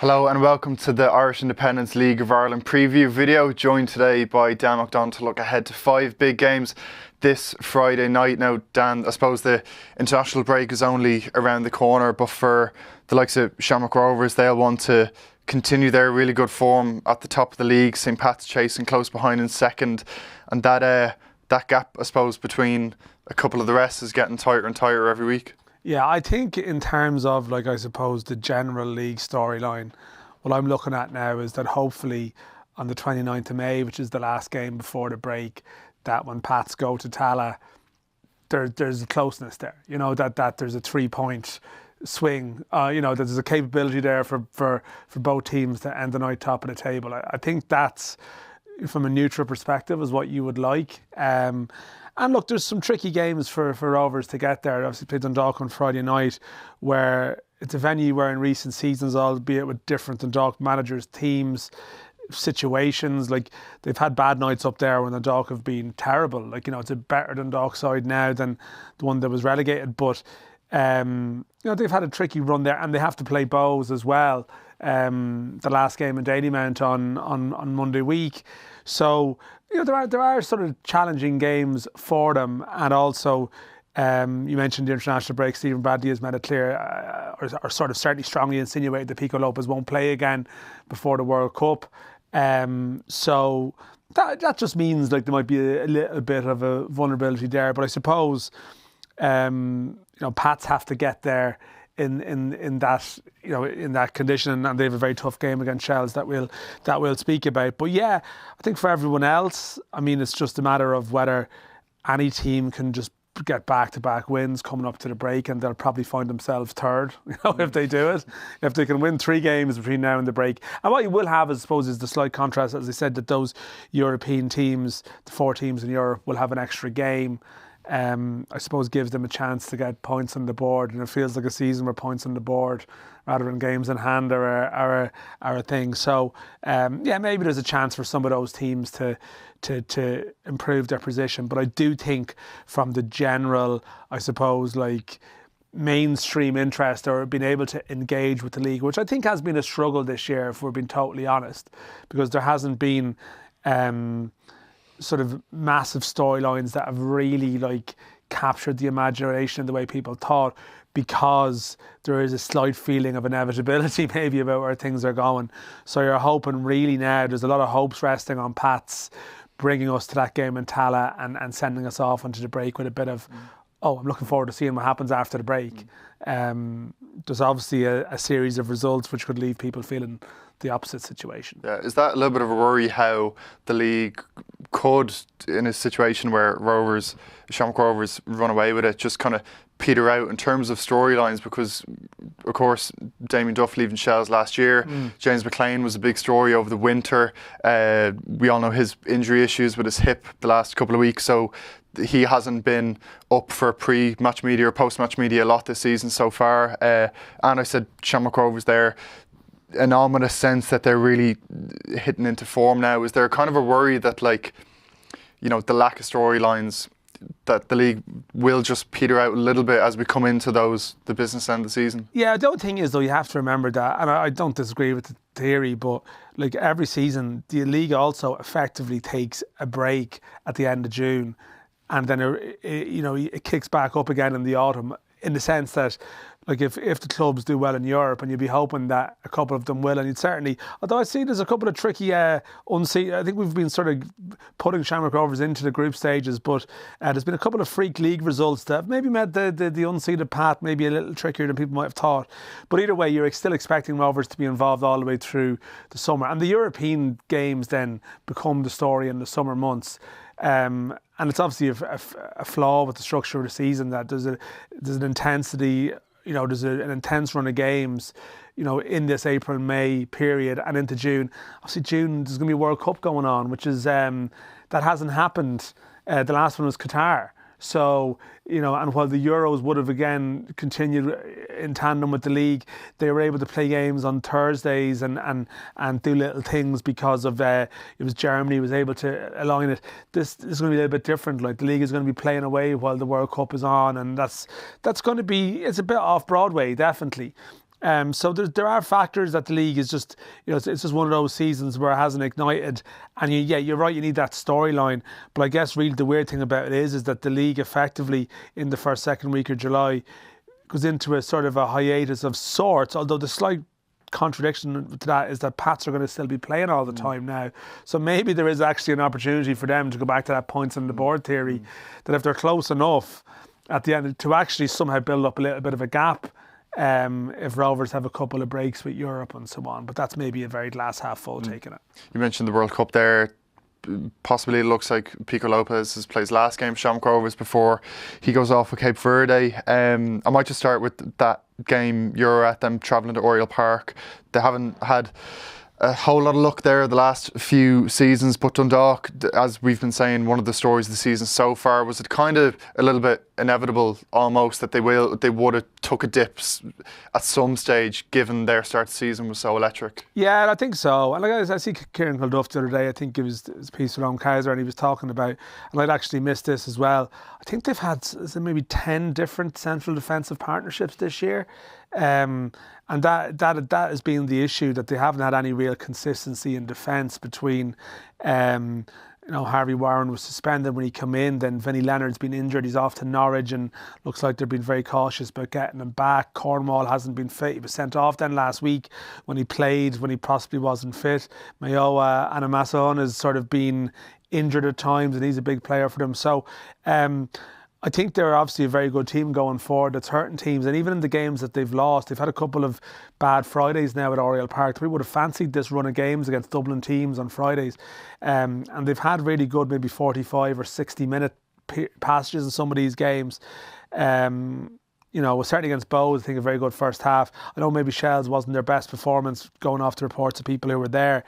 Hello and welcome to the Irish Independence League of Ireland preview video, joined today by Dan McDonnell to look ahead to 5 big games this Friday night. Now Dan, I suppose the international break is only around the corner, but for the likes of Shamrock Rovers, they'll want to continue their really good form at the top of the league. St Pat's chasing close behind in second, and that gap, I suppose, between a couple of the rest is getting tighter and tighter every week. Yeah, I think in terms of, I suppose, the general league storyline, what I'm looking at now is that hopefully on the 29th of May, which is the last game before the break, that when Pats go to Tala, there's a closeness there. You know, that there's a 3-point swing. That there's a capability there for both teams to end the night top of the table. I think that's, from a neutral perspective, is what you would like. And look, there's some tricky games for Rovers to get there. Obviously played Dundalk on Friday night, where it's a venue where in recent seasons, albeit with different Dundalk managers, teams, situations, they've had bad nights up there when Dundalk have been terrible. It's a better Dundalk side now than the one that was relegated. But, they've had a tricky run there, and they have to play Bows as well. The last game in Dalymount on Monday week. So, there are sort of challenging games for them, and also you mentioned the international break. Stephen Bradley has made it clear, or sort of certainly strongly insinuated, that Pico Lopez won't play again before the World Cup. So that just means there might be a little bit of a vulnerability there. But I suppose Pats have to get there in that condition, and they have a very tough game against Shells that we'll speak about. But yeah, I think for everyone else, it's just a matter of whether any team can just get back-to-back wins coming up to the break, and they'll probably find themselves third, if they do it. If they can win 3 games between now and the break. And what you will have, I suppose, is the slight contrast, as I said, that those European teams, the 4 teams in Europe, will have an extra game. I suppose gives them a chance to get points on the board, and it feels like a season where points on the board rather than games in hand are a thing. So maybe there's a chance for some of those teams to improve their position. But I do think from the general, I suppose, mainstream interest or being able to engage with the league, which I think has been a struggle this year, if we're being totally honest, because there hasn't been sort of massive storylines that have really captured the imagination in the way people thought, because there is a slight feeling of inevitability maybe about where things are going. So you're hoping really now, there's a lot of hopes resting on Pats bringing us to that game in Tala and sending us off into the break with a bit of, I'm looking forward to seeing what happens after the break. There's obviously a series of results which could leave people feeling the opposite situation. Yeah, is that a little bit of a worry how the league could, in a situation where Shamrock Rovers run away with it, just kind of peter out in terms of storylines? Because, of course, Damien Duff leaving Shells last year, James McLean was a big story over the winter. We all know his injury issues with his hip the last couple of weeks, so he hasn't been up for pre-match media or post-match media a lot this season so far. And I said Shamrock Rovers there, an ominous sense that they're really hitting into form now. Is there kind of a worry that the lack of storylines, that the league will just peter out a little bit as we come into the business end of the season? Yeah, the only thing is, though, you have to remember that, and I don't disagree with the theory, but every season the league also effectively takes a break at the end of June, and then it kicks back up again in the autumn, in the sense that if the clubs do well in Europe, and you'd be hoping that a couple of them will, and you'd certainly, although I see there's a couple of tricky unseeded, I think we've been sort of putting Shamrock Rovers into the group stages, but there's been a couple of freak league results that have maybe made the unseeded path maybe a little trickier than people might have thought. But either way, you're still expecting Rovers to be involved all the way through the summer, and the European games then become the story in the summer months. And it's obviously a flaw with the structure of the season, that there's an intensity, there's an intense run of games, in this April, May period and into June. Obviously June, there's going to be a World Cup going on, which is, that hasn't happened. The last one was Qatar. So, and while the Euros would have again continued in tandem with the league, they were able to play games on Thursdays and do little things because of it was Germany was able to align it. This is going to be a little bit different. The league is going to be playing away while the World Cup is on, and that's going to be, it's a bit off Broadway, definitely. So there are factors that the league is just, it's just one of those seasons where it hasn't ignited. And you're right, you need that storyline. But I guess really the weird thing about it is that the league effectively in the second week of July goes into a sort of a hiatus of sorts, although the slight contradiction to that is that Pats are going to still be playing all the time now. So maybe there is actually an opportunity for them to go back to that points on the board theory, that if they're close enough at the end to actually somehow build up a little bit of a gap, if Rovers have a couple of breaks with Europe and so on. But that's maybe a very glass half full taking it. You mentioned the World Cup there. Possibly it looks like Pico Lopez has played his last game for Shamrock Rovers before he goes off with Cape Verde. I might just start with that game you're at, them travelling to Oriel Park. They haven't had a whole lot of luck there the last few seasons, but Dundalk, as we've been saying, one of the stories of the season so far, was it kind of a little bit inevitable almost that they would have took a dip at some stage given their start of the season was so electric? Yeah, I think so. And I see Kieran Kilduff the other day, I think it was his piece with Ron Kaiser, and he was talking about, and I'd actually missed this as well, I think they've had maybe 10 different central defensive partnerships this year. And that has been the issue, that they haven't had any real consistency in defence between Harvey Warren was suspended when he came in, then Vinnie Leonard's been injured, he's off to Norwich, and looks like they've been very cautious about getting him back. Cornwall hasn't been fit, he was sent off then last week when he played, when he possibly wasn't fit. Mayowa Anamason has sort of been injured at times, and he's a big player for them. So I think they're obviously a very good team going forward that's hurting teams. And even in the games that they've lost, they've had a couple of bad Fridays now at Oriel Park. We would have fancied this run of games against Dublin teams on Fridays. And they've had really good, maybe 45 or 60 minute passages in some of these games. Certainly against Bows, I think a very good first half. I know maybe Shells wasn't their best performance, going off the reports of people who were there.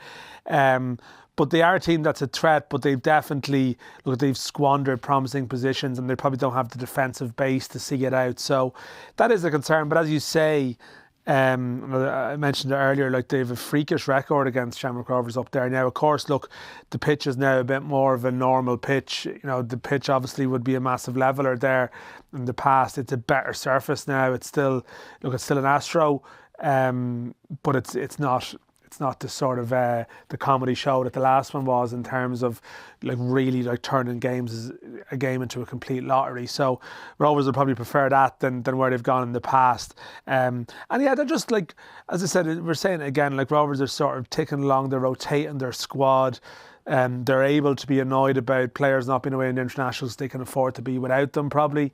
But they are a team that's a threat, but they've squandered promising positions, and they probably don't have the defensive base to see it out. So that is a concern. But as you say, I mentioned it earlier, they have a freakish record against Shamrock Rovers up there. Now, of course, the pitch is now a bit more of a normal pitch. The pitch obviously would be a massive leveller there in the past. It's a better surface now. It's still an Astro, but it's not. It's not the sort of the comedy show that the last one was, in terms of really turning a game into a complete lottery. So Rovers would probably prefer that than where they've gone in the past. And yeah, they're just as I said, we're saying it again, Rovers are sort of ticking along, they're rotating their squad. They're able to be annoyed about players not being away in the internationals. They can afford to be without them probably.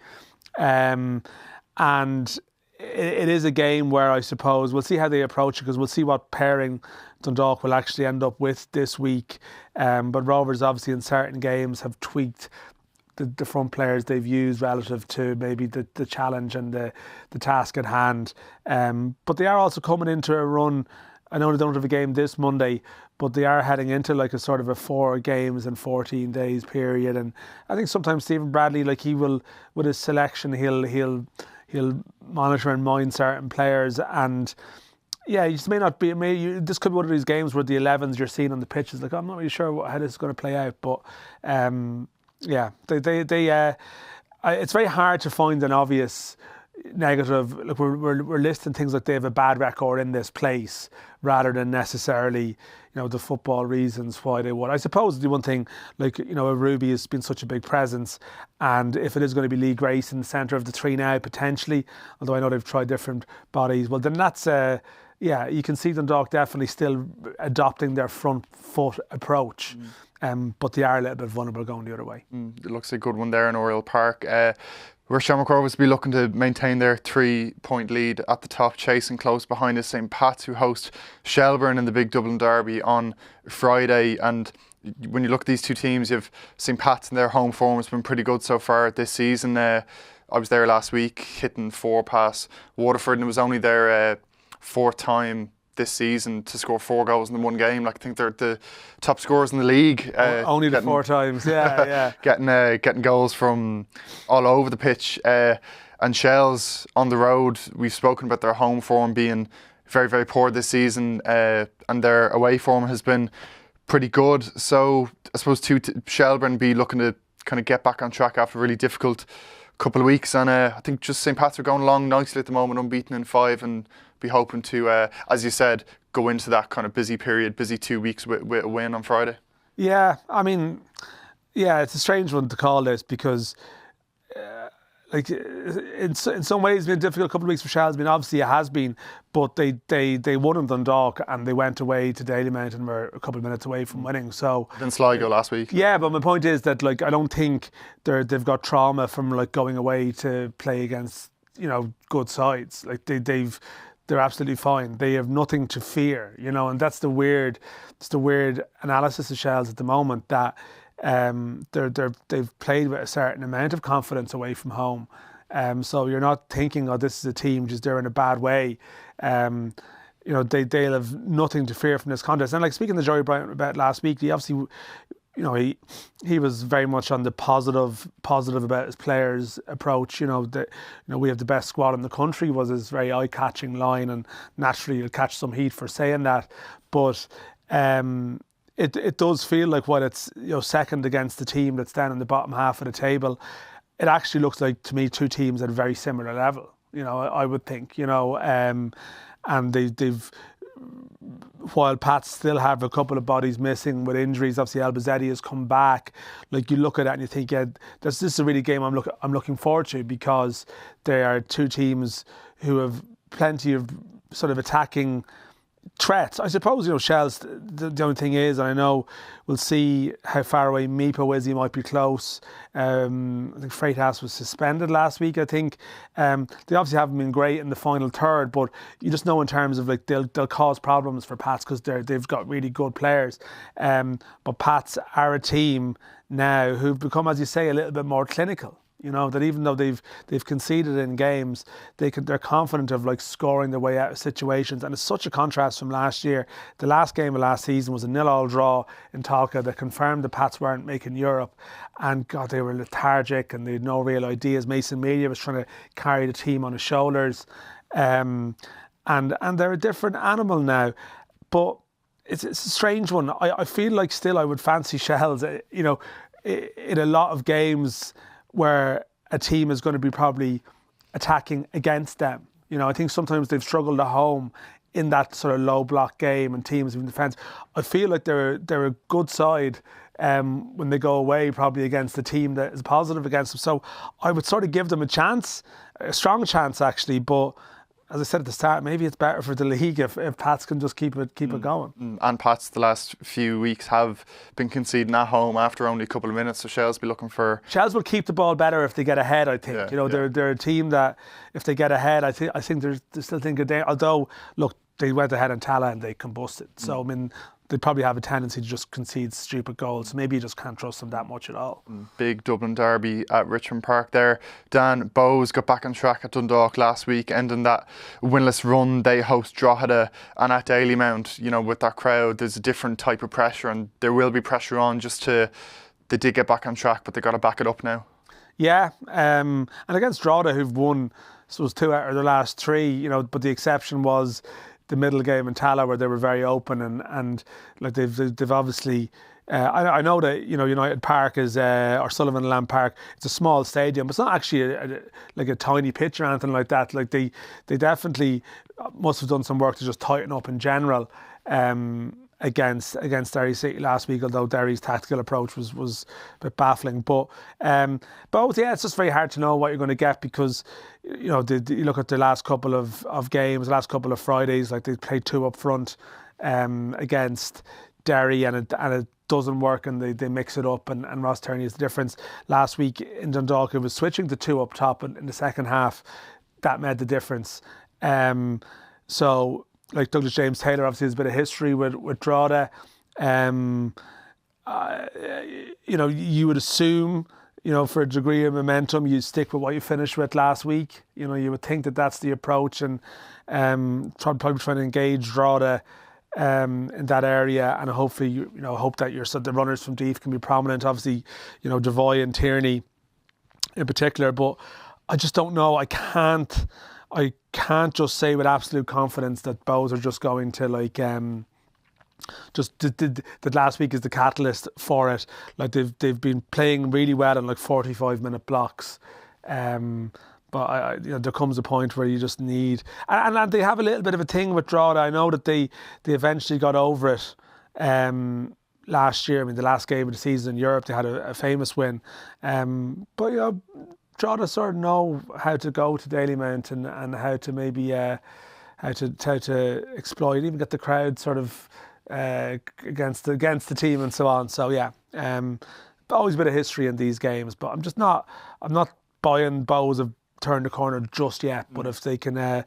And it is a game where I suppose we'll see how they approach it, because we'll see what pairing Dundalk will actually end up with this week. But Rovers obviously in certain games have tweaked the front players they've used relative to maybe the challenge and the task at hand. But they are also coming into a run. I know they don't have a game this Monday, but they are heading into a sort of a 4 games in 14 days period. And I think sometimes Stephen Bradley, he will, with his selection, he'll monitor and mind certain players, and yeah, you just may not be. This could be one of these games where the 11s you're seeing on the pitch is I'm not really sure how this is going to play out. But yeah, it's very hard to find an obvious negative. We're listing things like they have a bad record in this place, rather than necessarily the football reasons why they would. I suppose the one thing, Ruby has been such a big presence, and if it is going to be Lee Grace in the centre of the three now, potentially, although I know they've tried different bodies, well then that's you can see Dundalk definitely still adopting their front foot approach. But they are a little bit vulnerable going the other way. It looks a good one there in Oriel Park. Where Shamrock Rovers will be looking to maintain their 3-point lead at the top, chasing close behind is St. Pat's, who host Shelbourne in the big Dublin derby on Friday. And when you look at these two teams, you have St. Pat's, and their home form has been pretty good so far this season. I was there last week, hitting 4 past Waterford, and it was only their 4th time this season to score 4 goals in one game. I think they're the top scorers in the league. Only the 4 times, yeah. getting goals from all over the pitch. And Shells on the road, we've spoken about their home form being very, very poor this season, and their away form has been pretty good. So I suppose Shelbourne be looking to kind of get back on track after a really difficult couple of weeks, and I think just St. Pat's are going along nicely at the moment, unbeaten in 5, and be hoping to, as you said, go into that kind of busy period, busy 2 weeks with a win on Friday. Yeah, I mean, yeah, it's a strange one to call this because, like, in some ways, it's been a difficult couple of weeks for Shells. I mean, obviously it has been, but they won in Dundalk and they went away to Dalymount and were a couple of minutes away from winning. So Then Sligo last week. Yeah, but my point is that, like, I don't think they've got trauma from, like, going away to play against, you know, good sides. Like they're absolutely fine. They have nothing to fear, you know, and that's the weird analysis of Shells at the moment, that they've played with a certain amount of confidence away from home. So you're not thinking, oh, this is a team just they're in a bad way. You know, they'll have nothing to fear from this contest. And like speaking to Joey Bryant about last week, he obviously, you know, he was very much on the positive about his players' approach. You know, we have the best squad in the country was his very eye-catching line, and naturally he'll catch some heat for saying that. But it does feel like while it's, you know, second against the team that's down in the bottom half of the table, it actually looks like to me two teams at a very similar level. You know, I would think. You know, and they've. While Pats still have a couple of bodies missing with injuries, obviously Albazzetti has come back. Like, you look at it and you think, yeah, this is a really game I'm looking forward to, because they are two teams who have plenty of sort of attacking threats. I suppose, you know, Shells, the only thing is, and I know we'll see how far away Meepo is, he might be close. I think Freitas was suspended last week, I think. They obviously haven't been great in the final third, but you just know in terms of, like, they'll cause problems for Pats because they've got really good players. But Pats are a team now who've become, as you say, a little bit more clinical. You know, that even though they've conceded in games, they're confident of, like, scoring their way out of situations. And it's such a contrast from last year. The last game of last season was a 0-0 draw in Talca that confirmed the Pats weren't making Europe. And God, they were lethargic and they had no real ideas. Mason Media was trying to carry the team on his shoulders. And they're a different animal now. But it's a strange one. I feel like still I would fancy Shells, you know, in a lot of games where a team is going to be probably attacking against them. You know, I think sometimes they've struggled at home in that sort of low block game and teams in defence. I feel like they're a good side when they go away, probably against a team that is positive against them. So I would sort of give them a chance, a strong chance actually, but as I said at the start, maybe it's better for the league if Pats can just keep it going. And Pats the last few weeks have been conceding at home after only a couple of minutes, so Shells be looking for... Shells will keep the ball better if they get ahead, I think. Yeah, you know, they're a team that if they get ahead, I think they still think they, although look, they went ahead in Tala and they combusted. So I mean, they probably have a tendency to just concede stupid goals. Maybe you just can't trust them that much at all. Big Dublin derby at Richmond Park there. Dan, Bows got back on track at Dundalk last week, ending that winless run. They host Drogheda, and at Dalymount, you know, with that crowd, there's a different type of pressure, and there will be pressure on they did get back on track, but they got to back it up now. Yeah, and against Drogheda, who've won, so it was 2 out of the last 3, you know, but the exception was the middle game in Tala where they were very open and like they've obviously I know that, you know, United Park is or Sullivan and Lamb Park, it's a small stadium, but it's not actually like a tiny pitch or anything like that. Like they definitely must have done some work to just tighten up in general against Derry City last week, although Derry's tactical approach was a bit baffling. But yeah, it's just very hard to know what you're going to get because, you know, you look at the last couple of games, the last couple of Fridays, like they played 2 up front against Derry and it doesn't work and they mix it up and Ross Turney is the difference. Last week in Dundalk, it was switching to 2 up top in the second half. That made the difference. So, like Douglas James Taylor obviously has a bit of history with Drogheda. You know, you would assume, you know, for a degree of momentum, you stick with what you finished with last week. You know, you would think that that's the approach and probably trying to engage Drogheda in that area and hopefully, hope that the runners from deep can be prominent. Obviously, you know, Devoy and Tierney in particular, but I just don't know. I can't just say with absolute confidence that Bows are just going to that last week is the catalyst for it. Like they've been playing really well in like 45-minute blocks. But there comes a point where you just need, and they have a little bit of a thing with Drogheda. I know that they eventually got over it last year. I mean, the last game of the season in Europe, they had a famous win. But Drogheda sort of know how to go to Dalymount and how to maybe how to exploit, even get the crowd sort of against the team and so on. So yeah, always a bit of history in these games. But I'm not buying Bows have turned the corner just yet. But if they can back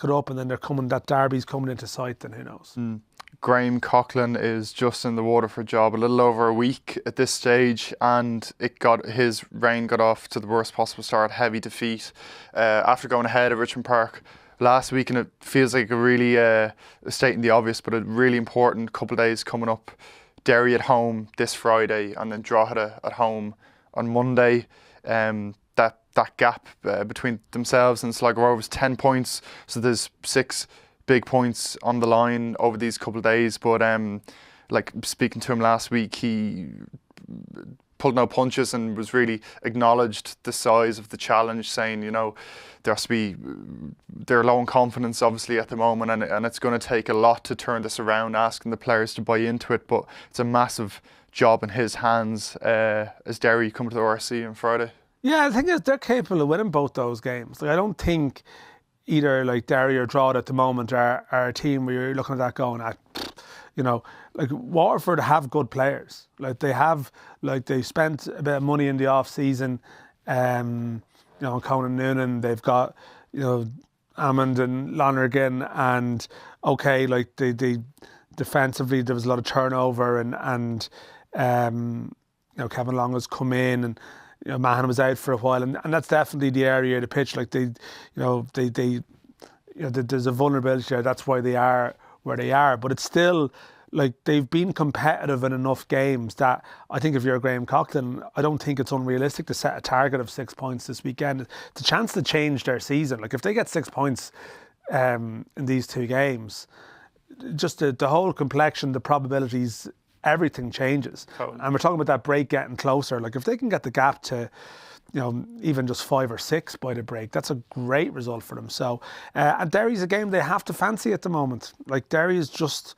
it up, and then that derby's coming into sight, then who knows? Graham Coughlin is just in the Waterford job a little over a week at this stage, and his reign got off to the worst possible start. Heavy defeat after going ahead at Richmond Park last week, and it feels like a really stating the obvious, but a really important couple of days coming up. Derry at home this Friday, and then Drogheda at home on Monday. That gap between themselves and Sligo Rovers, 10 points, so there's 6 big points on the line over these couple of days. But like speaking to him last week, he pulled no punches and was really acknowledged the size of the challenge, saying, they're low in confidence obviously at the moment, and it's going to take a lot to turn this around, asking the players to buy into it. But it's a massive job in his hands as Derry come to the RC on Friday. Yeah, the thing is, they're capable of winning both those games. Like, I don't think either like Derry or Drogheda at the moment are a team where you're looking at that going like Waterford have good players. Like they spent a bit of money in the off season. Conan Noonan. They've got Amond and Lonergan, and they defensively there was a lot of turnover, and Kevin Long has come in, and Mahan was out for a while, and that's definitely the area of the pitch. Like there's a vulnerability there. That's why they are where they are. But it's still like they've been competitive in enough games that I think if you're Graham Coughlin, I don't think it's unrealistic to set a target of 6 points this weekend. It's a chance to change their season. Like if they get 6 points in these 2 games, just the whole complexion, the probabilities, everything changes. Totally. And we're talking about that break getting closer. Like if they can get the gap to, even just 5 or 6 by the break, that's a great result for them. So, and Derry's a game they have to fancy at the moment. Like Derry is just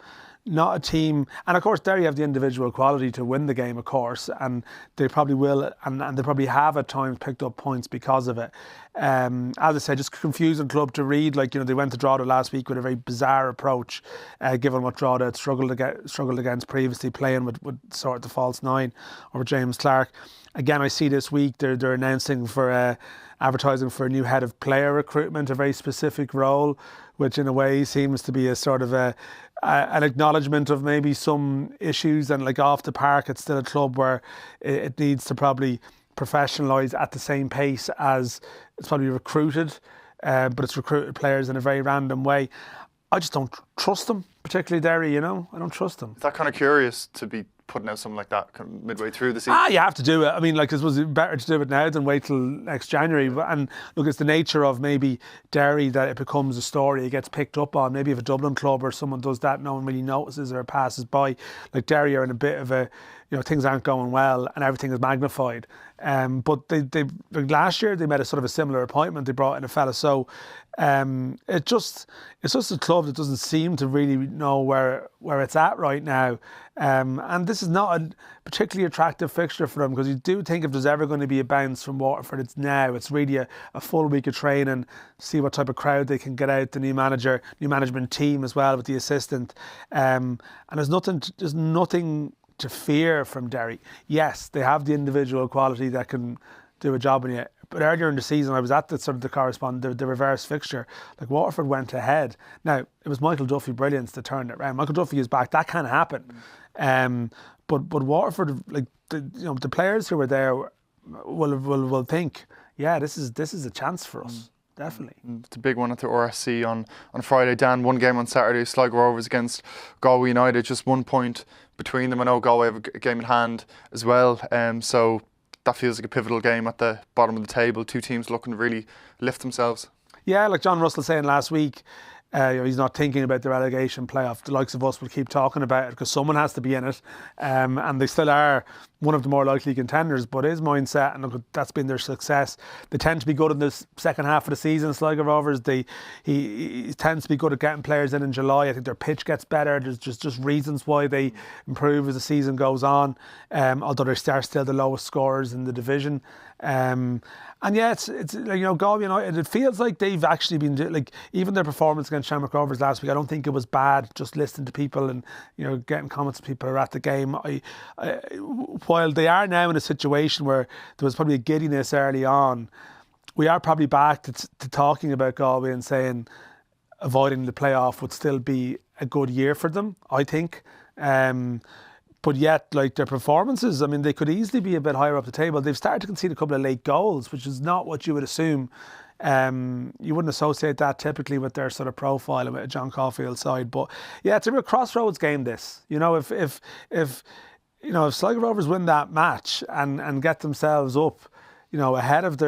not a team, and of course Derry have the individual quality to win the game, of course, and they probably will, and they probably have at times picked up points because of it. As I said, just confusing club to read. Like they went to Drogheda last week with a very bizarre approach, given what Drogheda had struggled against previously, playing with sort of the false 9 over James Clark. Again, I see this week they're announcing for advertising for a new head of player recruitment, a very specific role, which in a way seems to be a sort of an acknowledgement of maybe some issues, and like off the park it's still a club where it needs to probably professionalise at the same pace as it's probably recruited, but it's recruited players in a very random way. I just don't trust them, particularly Derry, I don't trust them. Is that kind of curious to be putting out something like that midway through the season? You have to do it. I mean, like, it was better to do it now than wait till next January. And look, it's the nature of maybe Derry that it becomes a story, it gets picked up on. Maybe if a Dublin club or someone does that, no one really notices or passes by. Like Derry are in a bit of a, things aren't going well and everything is magnified. But they last year they made a sort of a similar appointment. They brought in a fella. So it's just a club that doesn't seem to really know where it's at right now. And this is not a particularly attractive fixture for them, because you do think if there's ever going to be a bounce from Waterford, it's now. It's really a full week of training, see what type of crowd they can get out, the new management team as well with the assistant. And there's nothing to fear from Derry. Yes, they have the individual quality that can do a job in it. But earlier in the season, I was at the reverse fixture. Like Waterford went ahead. Now, it was Michael Duffy brilliance to turn it around. Michael Duffy is back. That can happen. But Waterford, like the players who were there, will think, yeah, this is a chance for us. Definitely. It's a big one at the RSC on Friday. Dan, one game on Saturday, Sligo Rovers against Galway United, just 1 point between them. I know Galway have a game in hand as well, so that feels like a pivotal game at the bottom of the table. Two teams looking to really lift themselves. Yeah, like John Russell saying last week, He's not thinking about the relegation playoff. The likes of us will keep talking about it because someone has to be in it, and they still are one of the more likely contenders. But his mindset, and look, that's been their success. They tend to be good in the second half of the season. Sligo Rovers, he tends to be good at getting players in July. I think their pitch gets better. There's just reasons why they improve as the season goes on. Although they are still the lowest scorers in the division. And yeah, it's Galway United, it feels like they've actually been, like, even their performance against Shamrock Rovers last week, I don't think it was bad, just listening to people and, getting comments from people who are at the game. While they are now in a situation where there was probably a giddiness early on, we are probably back to talking about Galway and saying avoiding the playoff would still be a good year for them, I think. But yet, like, their performances, I mean, they could easily be a bit higher up the table. They've started to concede a couple of late goals, which is not what you would assume. You wouldn't associate that typically with their sort of profile and with a John Caulfield side. But yeah, it's a real crossroads game, this. If Sligo Rovers win that match and get themselves up, ahead of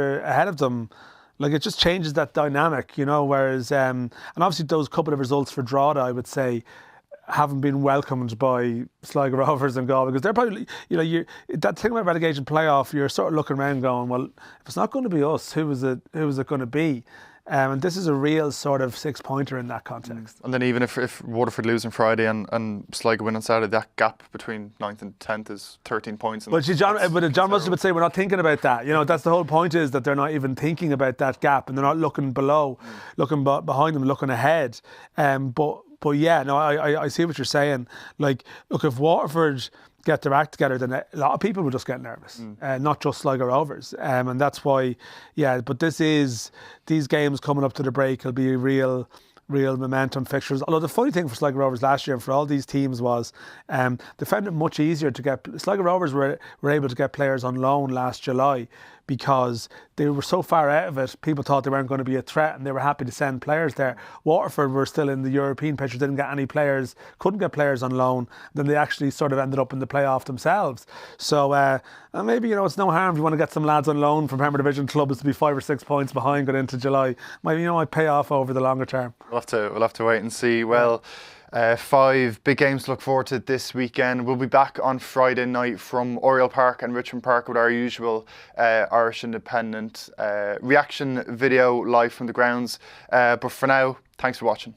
them, like, it just changes that dynamic, whereas, and obviously those couple of results for Drogheda, I would say, haven't been welcomed by Sligo Rovers and Galway, because they're probably, that thing about relegation playoff, you're sort of looking around going, well, if it's not going to be us, who is it going to be? And this is a real sort of 6-pointer in that context. And then even if Waterford lose on Friday and Sligo win on Saturday, that gap between 9th and 10th is 13 points. But John Russell would say we're not thinking about that. That's the whole point, is that they're not even thinking about that gap, and they're not looking below, looking behind them, looking ahead. But yeah, no, I see what you're saying. Like, look, if Waterford get their act together, then a lot of people will just get nervous, not just Sligo Rovers. And that's why, yeah, but these games coming up to the break will be real momentum fixtures. Although the funny thing for Sligo Rovers last year and for all these teams was they found it much easier to get... Sligo Rovers were able to get players on loan last July because they were so far out of it, people thought they weren't going to be a threat and they were happy to send players there. Waterford were still in the European picture, didn't get any players, couldn't get players on loan. Then they actually sort of ended up in the playoff themselves. So and maybe, it's no harm if you want to get some lads on loan from Premier Division clubs to be 5 or 6 points behind going into July. Might pay off over the longer term. We'll have to wait and see. Well, 5 big games to look forward to this weekend. We'll be back on Friday night from Oriel Park and Richmond Park with our usual Irish Independent reaction video live from the grounds. But for now, thanks for watching.